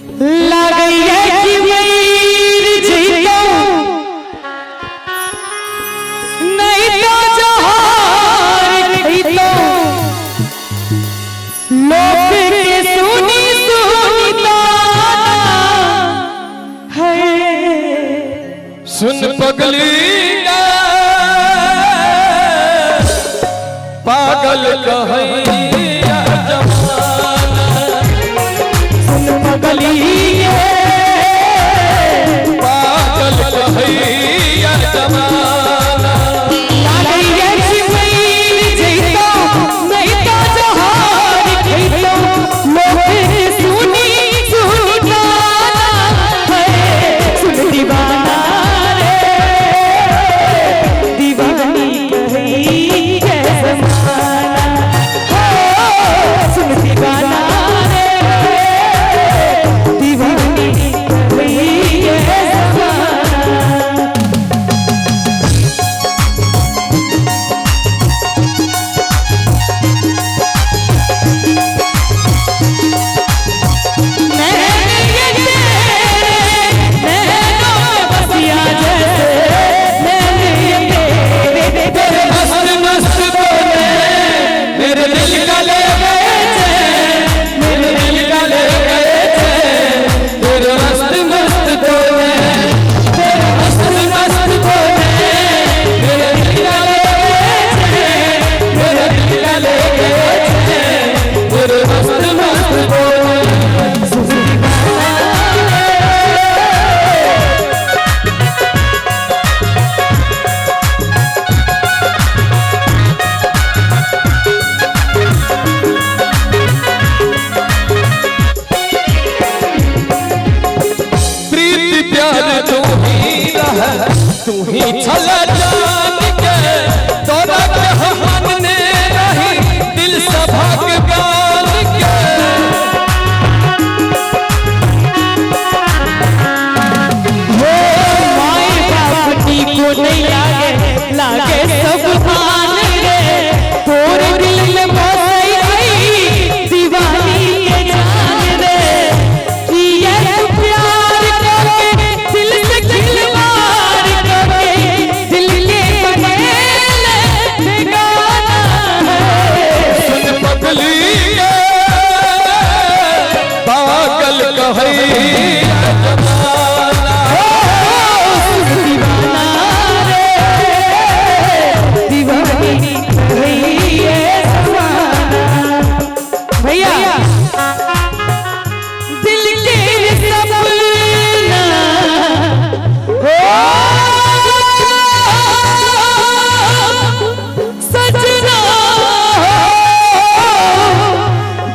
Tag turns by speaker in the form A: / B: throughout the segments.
A: लागैया कि मर जइतो नहीं तो जहार खइतो लोग के सुनी सुनता है
B: सुन पगली पागल कहैया जमाना
A: सुन पगली
B: पागल कहैया जमाना
A: लागैया कि मर जइतो नहीं तो जहार खइतो लोग के सुनी सुनता है सुन दीवाना दीवानी कही जमाना हो सुन दीवाना दीवानी कही जमाना
B: तू ही छला जान के तोरा के हम ने रही दिल सभा के गान के
A: हो माई बापी को नहीं लागे सब भान रे तोरे दिल में बस गई दीवानी के जान रे ये प्यार करके दिल से खिलवाड़ करके दिल के बनेले बेगाना है
B: सुन पगली पागल कहैया जमाना
A: दीवाना रे दीवानी कही जमाना भैया दिल के सपना हो सजना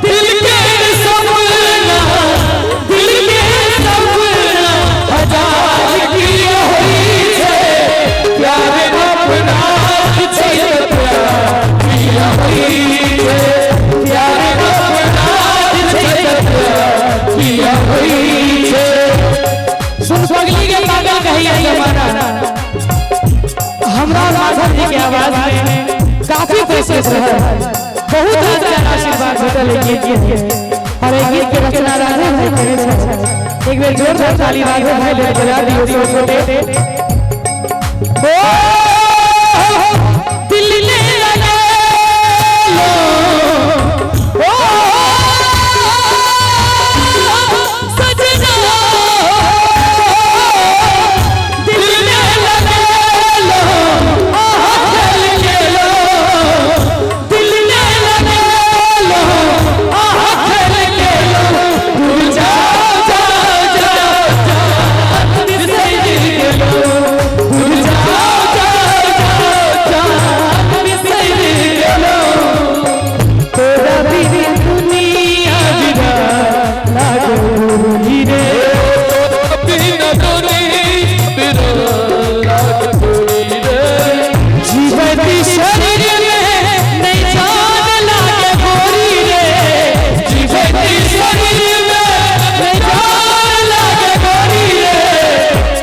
A: दिल के सपना हजार की होई छे प्यार अपना छे प्यार किया होई छे प्यार अपना छे प्यार किया होई छे सुन पगली के पागल कहिया जमाना हमरा माधव जी के आवाज में काफी कोशिश है बहुत अच्छा आशीर्वाद भेटल है गीत के और एक गीत के रचना राजा भाई करे छे एक बेर जोरदार ताली राजा भाई ले बजा दियो छोटे ओ दिल ने लगा लो ओ सजना दिल ने लगा लो दिल ने लगा लो दिल ने लगा लो भूल जाओ जाओ जाओ भूल जाओ तोरा बिन दुनिया बिना लागो रे
B: बिन बिना लागोरी रे
A: जीवती शरीर में नहीं जान लागे गोरी रे जीवती शरीर में नहीं जान लागे गोरी रे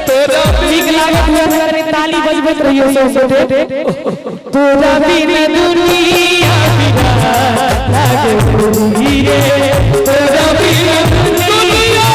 B: तोरा
A: ठीक लागत हुआ ताली बजबत रहियो सोते तोरा बिन दुनिया बिना लागो रे तोरा बिन दुनिया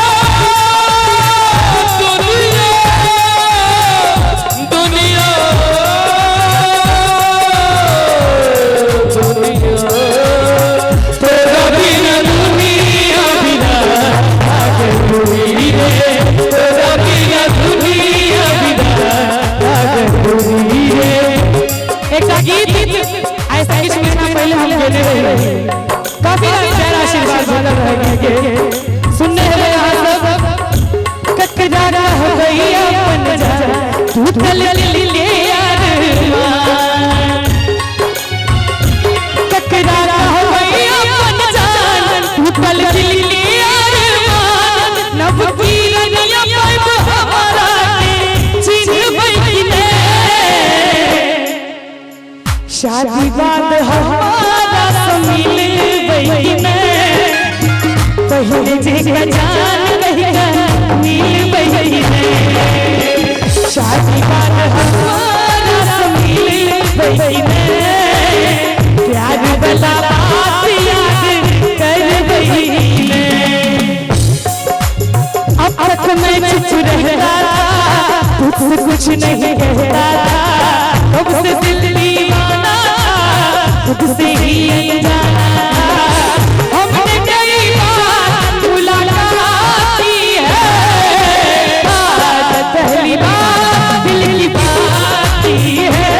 A: जान कहिया मिल बही में शादी बाद हमारा से मिल बही में प्यार वाला बात याद कर बही में अब तक मैं चुप रहता था तुझसे कुछ नहीं कहता था अब से दिल दीवाना तुझसे ही अनजाना हमने कई बार मुलाकात की है आज पहली बार दिल की बात की है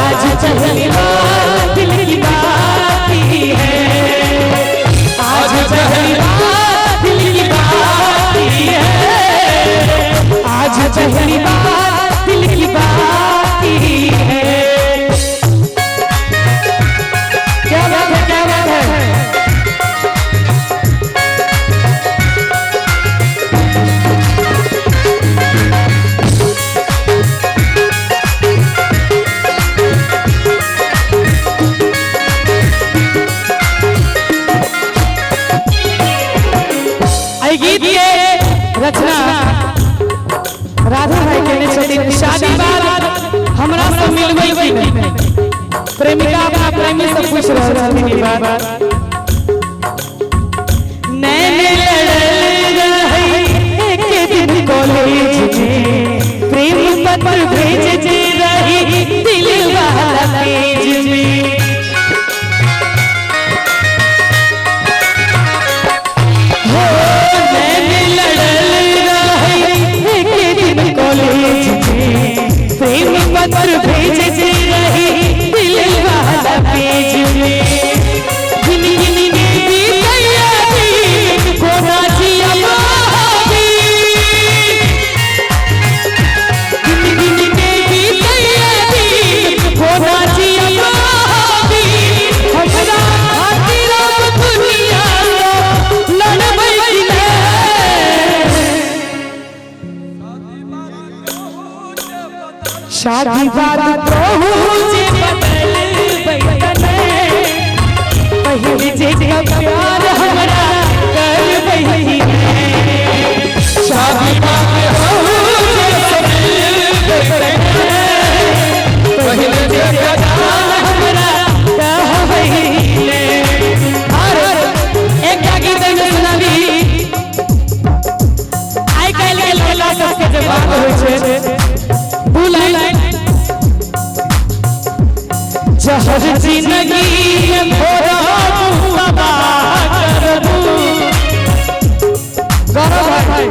A: आज पहली बार दिल की बात की है आज पहली बार दिल की बात की है आज पहली बार दिल की बात की है क्या बात है क्या बात है आई गीत के रचना राधा भाई के छथिन शादी बाद हमरा से मिलबै की नहीं प्रेमिका अपना प्रेमी से पूछ रहल छथिन ई बात नैन लड़ल रही एक दिन कॉलेज में प्रेम पत्र भेज रही दिल वाला पेज में प्रेम पत्र भेज रही दिल वाला पेज में गिन गिन के तैयारी को राजिया बाबी गिन गिन के तैयारी को राजिया बाबी हमरा खातिर दुनिया लड़बै की शादी बाद पहुँचे बदल बैठने पहले जे प्यार हमरा कर बही शादी बाद पहुँचे बदल बैठने पहले जे प्यार हमरा कर बही और एक गीत में सुनाबी आई काल के लौला सबके जवाब होइ छै जहर जिंदगी में भोरा तबाह कर दूं गौरव भाई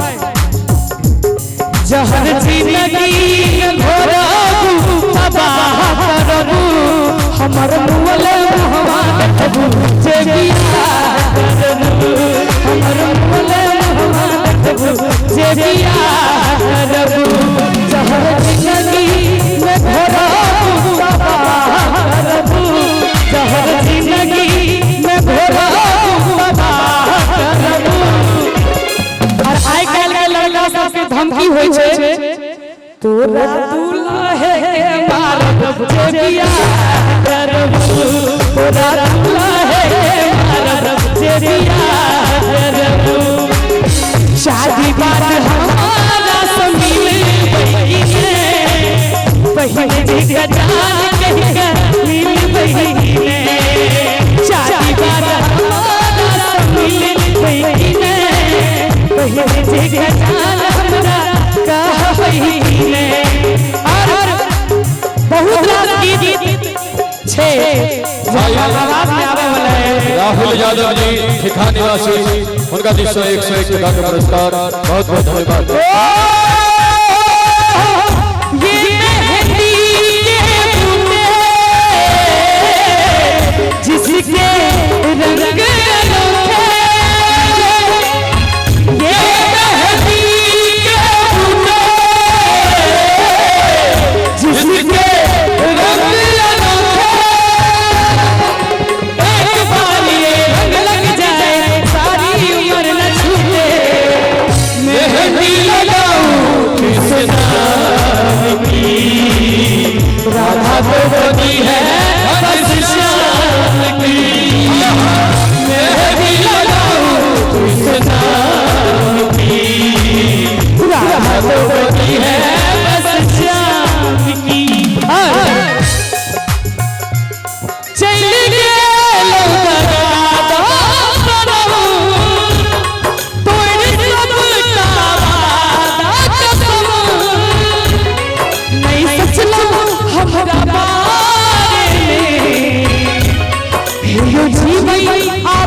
A: जहर जिंदगी में भोरा तबाह कर दूं हमर मुअल मुहवा देखबू जे बियाह कर दूं हमर मुअल मुहवा देखबू जे बियाह कर दूं जहर जिंदगी में भोरा जहर जिंदगी में भोरा और आइ काल्हि के लड़का सबके धमकी होइ छै तोरा दुल्हा है मारब जे बियाह करबू तोरा दुल्हा है मारब जे बियाह करबू शादी बाद हमारा से मिलबै पहले जे जान कहिया मिल बही में शादी बाद हमारा से मिलबै पहले जे जान हमरा कह बही में और बहुत रास गीत छे आवाज में आवे वाला है
B: राहुल यादव जी ठिका निवासी उनका 101 टका का पुरस्कार बहुत बहुत धन्यवाद
A: जिसके रंग अनोखे ये मेहंदी के बूटे जिसके रंग अनोखे एक बार ये रंग लग जाए सारी उम्र न छूटे मेहंदी लगाऊं भई